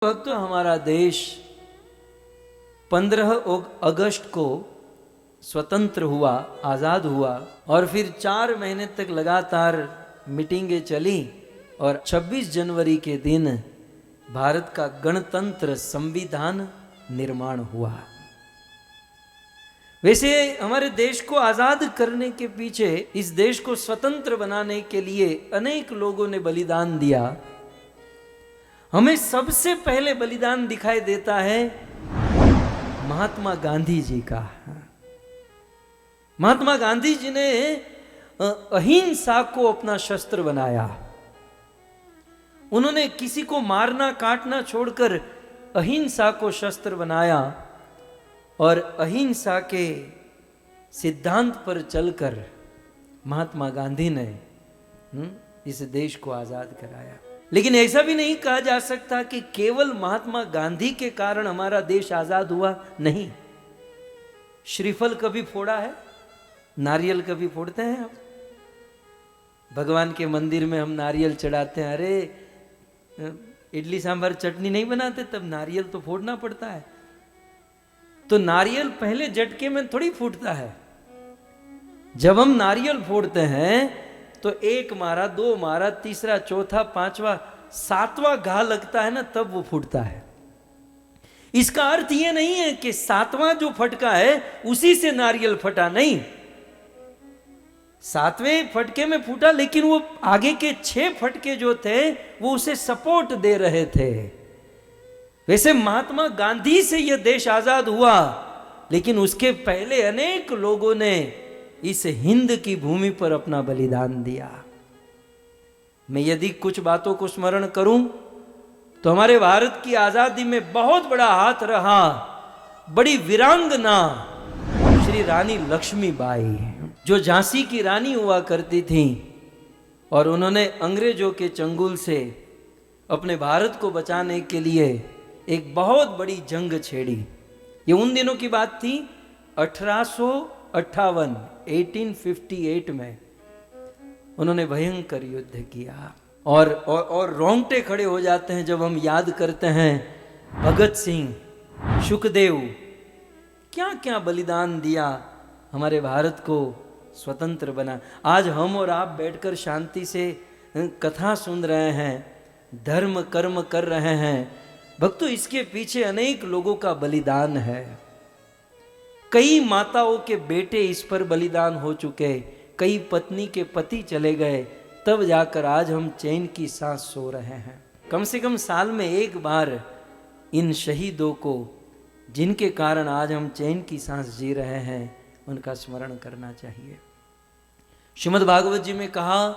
भक्तों, हमारा देश 15 अगस्त को स्वतंत्र हुआ, आज़ाद हुआ और फिर 4 महीने तक लगातार मीटिंगें चली और 26 जनवरी के दिन भारत का गणतंत्र संविधान निर्माण हुआ। वैसे हमारे देश को आज़ाद करने के पीछे, इस देश को स्वतंत्र बनाने के लिए अनेक लोगों ने बलिदान दिया। हमें सबसे पहले बलिदान दिखाई देता है महात्मा गांधी जी का। महात्मा गांधी जी ने अहिंसा को अपना शस्त्र बनाया। उन्होंने किसी को मारना काटना छोड़कर अहिंसा को शस्त्र बनाया और अहिंसा के सिद्धांत पर चलकर महात्मा गांधी ने इस देश को आजाद कराया। लेकिन ऐसा भी नहीं कहा जा सकता कि केवल महात्मा गांधी के कारण हमारा देश आजाद हुआ। नहीं, श्रीफल कभी फोड़ा है? नारियल कभी फोड़ते हैं आप? भगवान के मंदिर में हम नारियल चढ़ाते हैं। अरे इडली सांभर चटनी नहीं बनाते तब नारियल तो फोड़ना पड़ता है। तो नारियल पहले झटके में थोड़ी फूटता है। जब हम नारियल फोड़ते हैं तो 1 मारा, 2 मारा, तीसरा, चौथा, 5वां, 7वां घा लगता है ना, तब वो फूटता है। इसका अर्थ ये नहीं है कि 7वां जो फटका है उसी से नारियल फटा। नहीं, 7वें फटके में फूटा, लेकिन वो आगे के 6 फटके जो थे वो उसे सपोर्ट दे रहे थे। वैसे महात्मा गांधी से यह देश आजाद हुआ, लेकिन उसके पहले अनेक लोगों ने इस हिंद की भूमि पर अपना बलिदान दिया। मैं यदि कुछ बातों को स्मरण करूं तो हमारे भारत की आजादी में बहुत बड़ा हाथ रहा बड़ी वीरांगना श्री रानी लक्ष्मीबाई, जो झांसी की रानी हुआ करती थी और उन्होंने अंग्रेजों के चंगुल से अपने भारत को बचाने के लिए एक बहुत बड़ी जंग छेड़ी। ये उन दिनों की बात थी, 1858 में उन्होंने भयंकर युद्ध किया। और रोंगटे खड़े हो जाते हैं जब हम याद करते हैं भगत सिंह, सुखदेव, क्या क्या बलिदान दिया हमारे भारत को स्वतंत्र बना। आज हम और आप बैठकर शांति से कथा सुन रहे हैं, धर्म कर्म कर रहे हैं। भक्तों, इसके पीछे अनेक लोगों का बलिदान है। कई माताओं के बेटे इस पर बलिदान हो चुके, कई पत्नी के पति चले गए, तब जाकर आज हम चैन की सांस सो रहे हैं। कम से कम साल में एक बार इन शहीदों को, जिनके कारण आज हम चैन की सांस जी रहे हैं, उनका स्मरण करना चाहिए। श्रीमद् भागवत जी में कहा,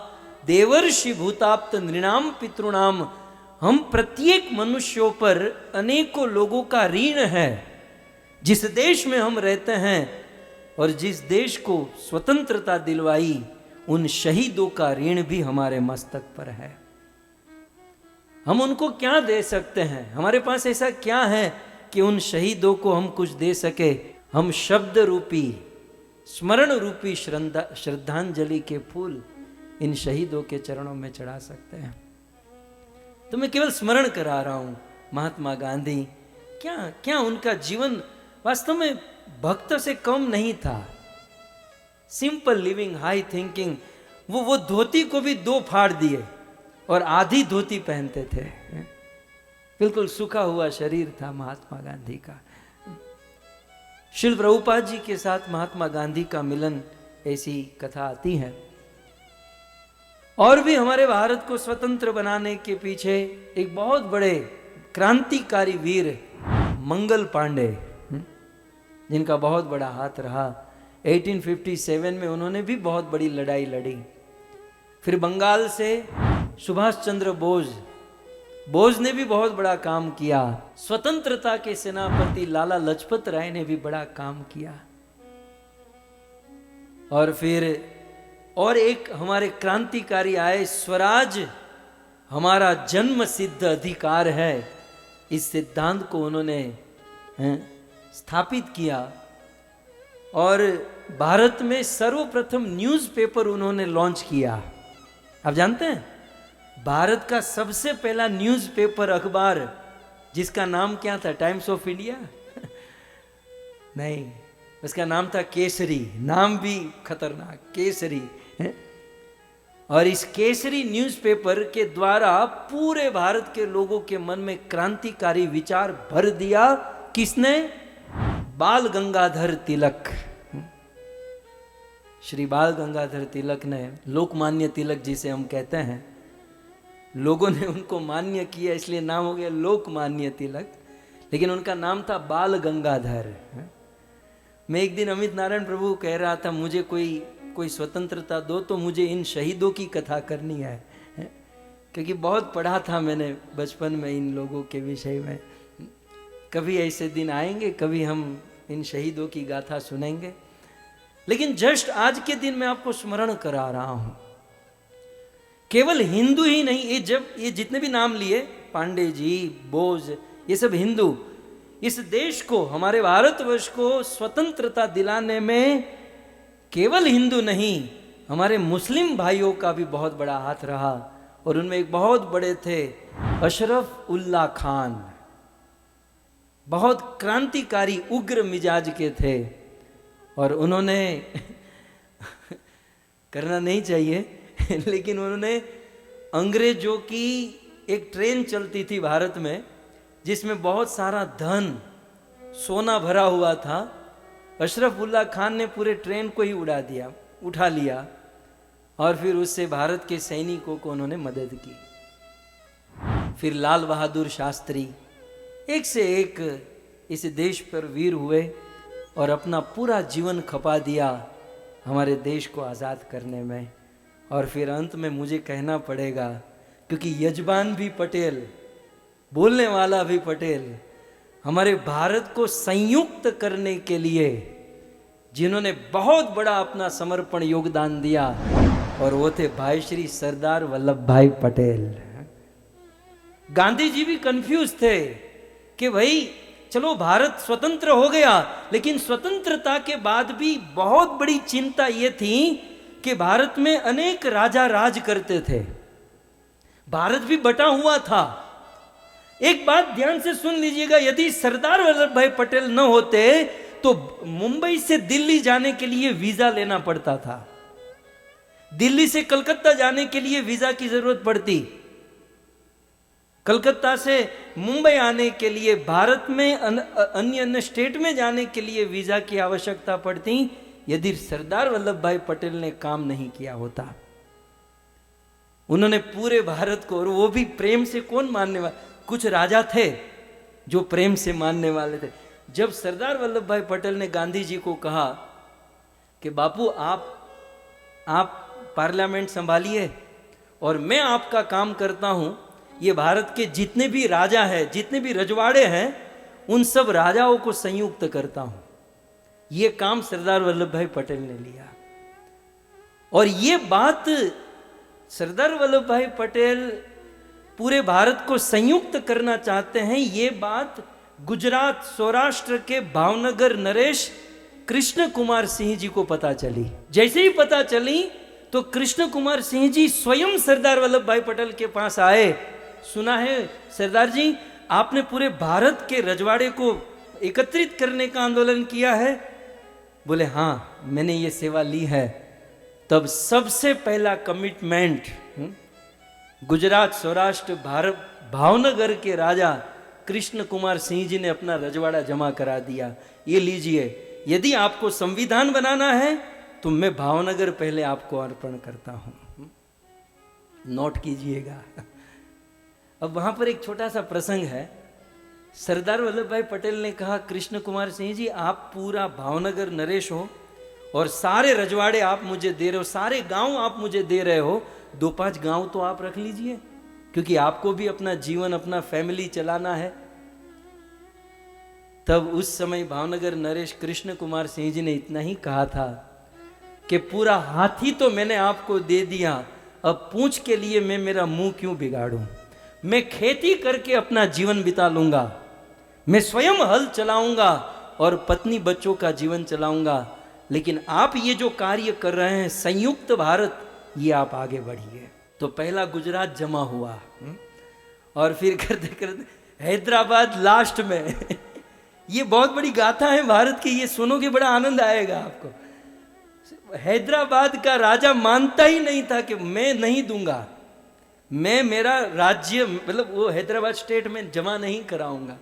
देवर्षि भूताप्त नृणाम पितृणाम, हम प्रत्येक मनुष्यों पर अनेकों लोगों का ऋण है। जिस देश में हम रहते हैं और जिस देश को स्वतंत्रता दिलवाई, उन शहीदों का ऋण भी हमारे मस्तक पर है। हम उनको क्या दे सकते हैं? हमारे पास ऐसा क्या है कि उन शहीदों को हम कुछ दे सके? हम शब्द रूपी, स्मरण रूपी श्रद्धांजलि के फूल इन शहीदों के चरणों में चढ़ा सकते हैं। तो मैं केवल स्मरण करा रहा हूं महात्मा गांधी। क्या क्या उनका जीवन वास्तव में भक्त से कम नहीं था। Simple living, high thinking. वो धोती को भी 2 फाड़ दिए और आधी धोती पहनते थे। बिल्कुल सूखा हुआ शरीर था महात्मा गांधी का। श्रील प्रभुपाद जी के साथ महात्मा गांधी का मिलन, ऐसी कथा आती है। और भी हमारे भारत को स्वतंत्र बनाने के पीछे एक बहुत बड़े क्रांतिकारी वीर मंगल पांडे, जिनका बहुत बड़ा हाथ रहा। 1857 में उन्होंने भी बहुत बड़ी लड़ाई लड़ी। फिर बंगाल से सुभाष चंद्र बोस ने भी बहुत बड़ा काम किया। स्वतंत्रता के सेनापति लाला लजपत राय ने भी बड़ा काम किया। और फिर और एक हमारे क्रांतिकारी आए, स्वराज हमारा जन्म सिद्ध अधिकार है। इस सिद्धांत को उन्होंने स्थापित किया और भारत में सर्वप्रथम न्यूज़पेपर उन्होंने लॉन्च किया। आप जानते हैं, भारत का सबसे पहला न्यूज़पेपर अखबार जिसका नाम क्या था, टाइम्स ऑफ इंडिया? नहीं, उसका नाम था केसरी। नाम भी खतरनाक, केसरी है? और इस केसरी न्यूज़पेपर के द्वारा पूरे भारत के लोगों के मन में क्रांतिकारी विचार भर दिया। किसने? बाल गंगाधर तिलक। श्री बाल गंगाधर तिलक ने, लोकमान्य तिलक जिसे हम कहते हैं, लोगों ने उनको मान्य किया इसलिए नाम हो गया लोकमान्य तिलक, लेकिन उनका नाम था बाल गंगाधर। मैं एक दिन अमित नारायण प्रभु कह रहा था, मुझे कोई स्वतंत्रता दो तो मुझे इन शहीदों की कथा करनी है, क्योंकि बहुत पढ़ा था मैंने बचपन में इन लोगों के विषय में। कभी ऐसे दिन आएंगे, कभी हम इन शहीदों की गाथा सुनेंगे। लेकिन जस्ट आज के दिन मैं आपको स्मरण करा रहा हूं, केवल हिंदू ही नहीं, ये जितने भी नाम लिए, पांडे जी, बोस, ये सब हिंदू, इस देश को, हमारे भारतवर्ष को स्वतंत्रता दिलाने में केवल हिंदू नहीं, हमारे मुस्लिम भाइयों का भी बहुत बड़ा हाथ रहा। और उनमें एक बहुत बड़े थे अशरफ उल्लाह खान, बहुत क्रांतिकारी उग्र मिजाज के थे। और उन्होंने करना नहीं चाहिए लेकिन उन्होंने अंग्रेजों की एक ट्रेन चलती थी भारत में, जिसमें बहुत सारा धन, सोना भरा हुआ था। अशरफ उल्लाह खान ने पूरे ट्रेन को ही उठा लिया और फिर उससे भारत के सैनिकों को उन्होंने मदद की। फिर लाल बहादुर शास्त्री एक से एक इस देश पर वीर हुए और अपना पूरा जीवन खपा दिया हमारे देश को आज़ाद करने में। और फिर अंत में मुझे कहना पड़ेगा, क्योंकि यजमान भी पटेल, बोलने वाला भी पटेल, हमारे भारत को संयुक्त करने के लिए जिन्होंने बहुत बड़ा अपना समर्पण योगदान दिया, और वो थे भाई श्री सरदार वल्लभ भाई पटेल। गांधी जी भी कंफ्यूज थे कि भाई चलो भारत स्वतंत्र हो गया, लेकिन स्वतंत्रता के बाद भी बहुत बड़ी चिंता ये थी कि भारत में अनेक राजा राज करते थे, भारत भी बटा हुआ था। एक बात ध्यान से सुन लीजिएगा, यदि सरदार वल्लभ भाई पटेल न होते तो मुंबई से दिल्ली जाने के लिए वीजा लेना पड़ता था, दिल्ली से कलकत्ता जाने के लिए वीजा की जरूरत पड़ती, कलकत्ता से मुंबई आने के लिए, भारत में अन्य स्टेट में जाने के लिए वीजा की आवश्यकता पड़ती, यदि सरदार वल्लभ भाई पटेल ने काम नहीं किया होता। उन्होंने पूरे भारत को, और वो भी प्रेम से, कौन मानने वाला, कुछ राजा थे जो प्रेम से मानने वाले थे। जब सरदार वल्लभ भाई पटेल ने गांधी जी को कहा कि बापू आप पार्लियामेंट संभालिए और मैं आपका काम करता हूं, ये भारत के जितने भी राजा हैं, जितने भी रजवाड़े हैं, उन सब राजाओं को संयुक्त करता हूं, ये काम सरदार वल्लभ भाई पटेल ने लिया। और ये बात सरदार वल्लभ भाई पटेल पूरे भारत को संयुक्त करना चाहते हैं, ये बात गुजरात सौराष्ट्र के भावनगर नरेश कृष्ण कुमार सिंह जी को पता चली। जैसे ही पता चली तो कृष्ण कुमार सिंह जी स्वयं सरदार वल्लभ भाई पटेल के पास आए। सुना है सरदार जी, आपने पूरे भारत के रजवाड़े को एकत्रित करने का आंदोलन किया है? बोले हाँ, मैंने ये सेवा ली है। तब सबसे पहला कमिटमेंट गुजरात सौराष्ट्र भारत भावनगर के राजा कृष्ण कुमार सिंह जी ने अपना रजवाड़ा जमा करा दिया। ये लीजिए, यदि आपको संविधान बनाना है तो मैं भावनगर पहले आपको अर्पण करता हूं, नोट कीजिएगा। अब वहां पर एक छोटा सा प्रसंग है। सरदार वल्लभ भाई पटेल ने कहा, कृष्ण कुमार सिंह जी, आप पूरा भावनगर नरेश हो और सारे रजवाड़े आप मुझे दे रहे हो, सारे गांव आप मुझे दे रहे हो, 2-5 गांव तो आप रख लीजिए, क्योंकि आपको भी अपना जीवन, अपना फैमिली चलाना है। तब उस समय भावनगर नरेश कृष्ण कुमार सिंह जी ने इतना ही कहा था कि पूरा हाथी तो मैंने आपको दे दिया, अब पूंछ के लिए मैं मेरा मुंह क्यों बिगाड़ूं? मैं खेती करके अपना जीवन बिता लूंगा, मैं स्वयं हल चलाऊंगा और पत्नी बच्चों का जीवन चलाऊंगा, लेकिन आप ये जो कार्य कर रहे हैं संयुक्त भारत, ये आप आगे बढ़िए। तो पहला गुजरात जमा हुआ और फिर करते करते हैदराबाद लास्ट में। ये बहुत बड़ी गाथा है भारत की, ये सुनोगे बड़ा आनंद आएगा आपको। हैदराबाद का राजा मानता ही नहीं था कि मैं नहीं दूंगा, मैं मेरा राज्य मतलब वो हैदराबाद स्टेट में जमा नहीं कराऊंगा।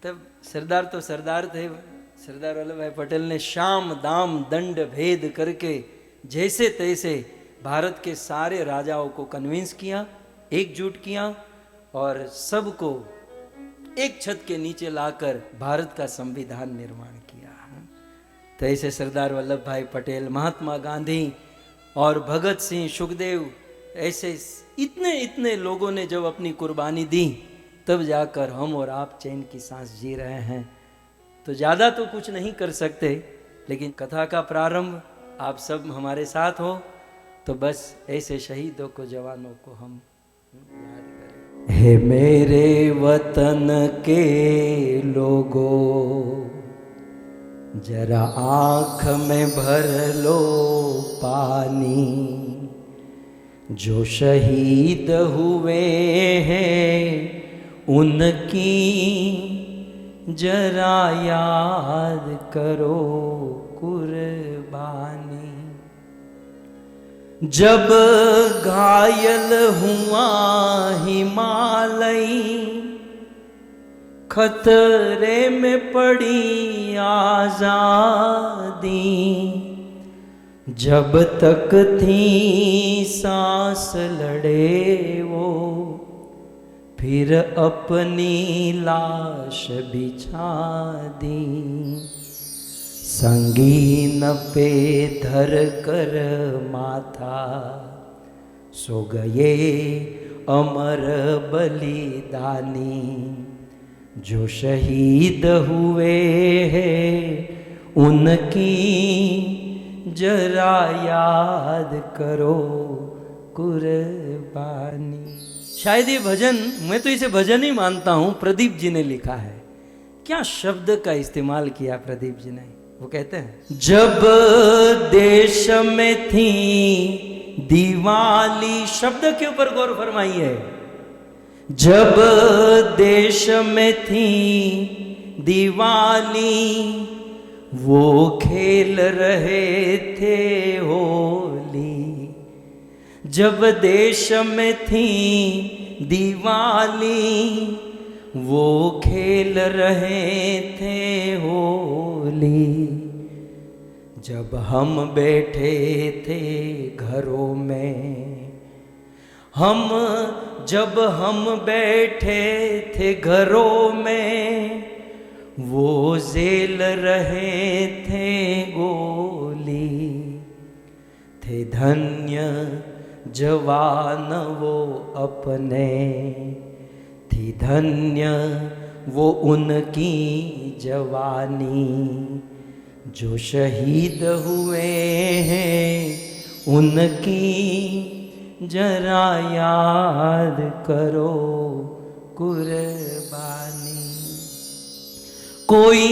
तब सरदार तो सरदार थे, सरदार वल्लभ भाई पटेल ने शाम दाम दंड भेद करके जैसे तैसे भारत के सारे राजाओं को कन्विंस किया, एकजुट किया और सबको एक छत के नीचे लाकर भारत का संविधान निर्माण किया। तो ऐसे सरदार वल्लभ भाई पटेल, महात्मा गांधी और भगत सिंह, सुखदेव, ऐसे इतने इतने लोगों ने जब अपनी कुर्बानी दी तब जाकर हम और आप चैन की सांस जी रहे हैं। तो ज़्यादा तो कुछ नहीं कर सकते, लेकिन कथा का प्रारंभ आप सब हमारे साथ हो तो बस ऐसे शहीदों को, जवानों को हम याद करें। हे मेरे वतन के लोगों, जरा आँख में भर लो पानी, जो शहीद हुए हैं उनकी जरा याद करो कुर्बानी। जब घायल हुआ हिमालय, खतरे में पड़ी आजादी, जब तक थी सांस लड़े वो, फिर अपनी लाश बिछा दी। संगीन पे धर कर माथा, सो गए अमर बलिदानी, जो शहीद हुए हैं उनकी जरा याद करो कुर्बानी। शायद ये भजन, मैं तो इसे भजन ही मानता हूं, प्रदीप जी ने लिखा है। क्या शब्द का इस्तेमाल किया प्रदीप जी ने। वो कहते हैं, जब देश में थी दिवाली, शब्द के ऊपर गौर फरमाइए, जब देश में थी दिवाली, वो खेल रहे थे होली। जब देश में थी दिवाली, वो खेल रहे थे होली। जब हम बैठे थे घरों में, जब हम बैठे थे घरों में, वो झेल रहे थे गोली। थे धन्य जवान वो अपने, थी धन्य वो उनकी जवानी, जो शहीद हुए हैं उनकी जरा याद करो कुर्बानी। कोई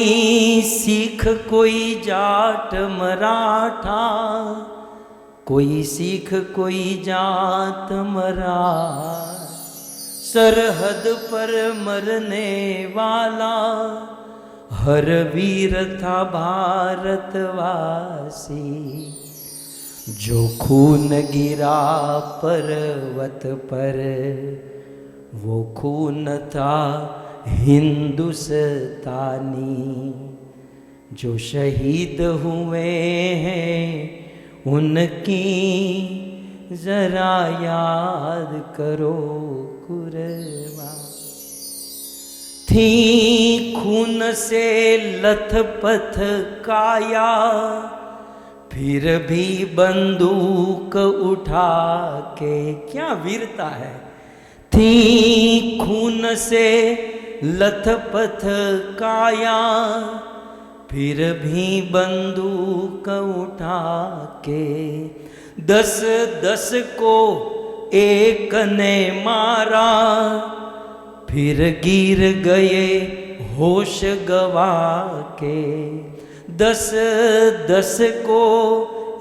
सिख, कोई जाट मराठा, कोई सिख कोई जात मराठा, सरहद पर मरने वाला हर वीर था भारतवासी। जो खून गिरा पर्वत पर, वो खून था हिंदुस्तानी। जो शहीद हुए हैं उनकी जरा याद करो कुर्बानी। थी खून से लथपथ काया, फिर भी बंदूक उठा के, क्या वीरता है। थी खून से लथपथ काया, फिर भी बंदूक उठा के, 10-10 को एक ने मारा, फिर गिर गए होश गवा के। 10-10 को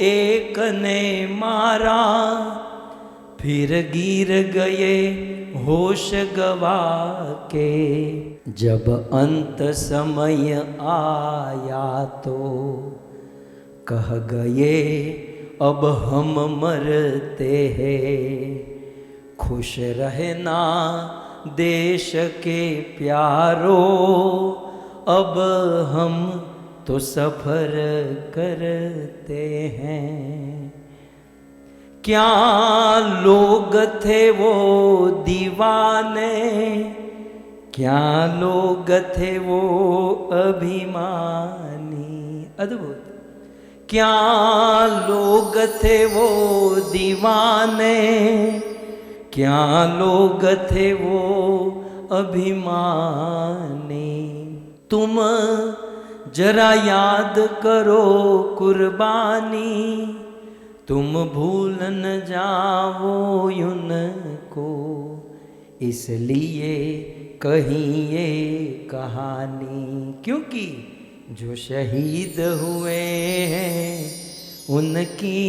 एक ने मारा, फिर गिर गए होश गवा के, जब अंत समय आया तो कह गए अब हम मरते हैं। खुश रहना देश के प्यारो, अब हम तो सफर करते हैं। क्या लोग थे वो दीवाने, क्या लोग थे वो अभिमानी। अद्भुत। क्या लोग थे वो दीवाने, क्या लोग थे वो अभिमानी। तुम जरा याद करो कुर्बानी, तुम भूल न जाओ उनको, इसलिए कहीं ये कहानी। क्योंकि जो शहीद हुए हैं उनकी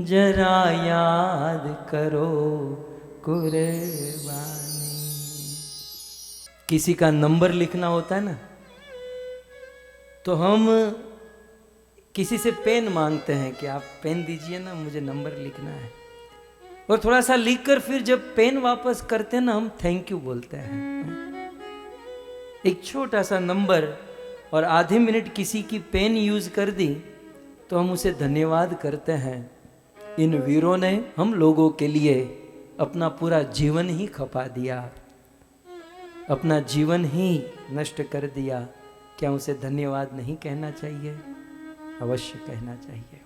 जरा याद करो कुर्बानी। किसी का नंबर लिखना होता है ना, तो हम किसी से पेन मांगते हैं कि आप पेन दीजिए ना, मुझे नंबर लिखना है। और थोड़ा सा लिखकर फिर जब पेन वापस करते हैं ना, हम थैंक यू बोलते हैं। एक छोटा सा नंबर और आधे मिनट किसी की पेन यूज कर दी तो हम उसे धन्यवाद करते हैं। इन वीरों ने हम लोगों के लिए अपना पूरा जीवन ही खपा दिया, अपना जीवन ही नष्ट कर दिया। क्या उसे धन्यवाद नहीं कहना चाहिए? अवश्य कहना चाहिए।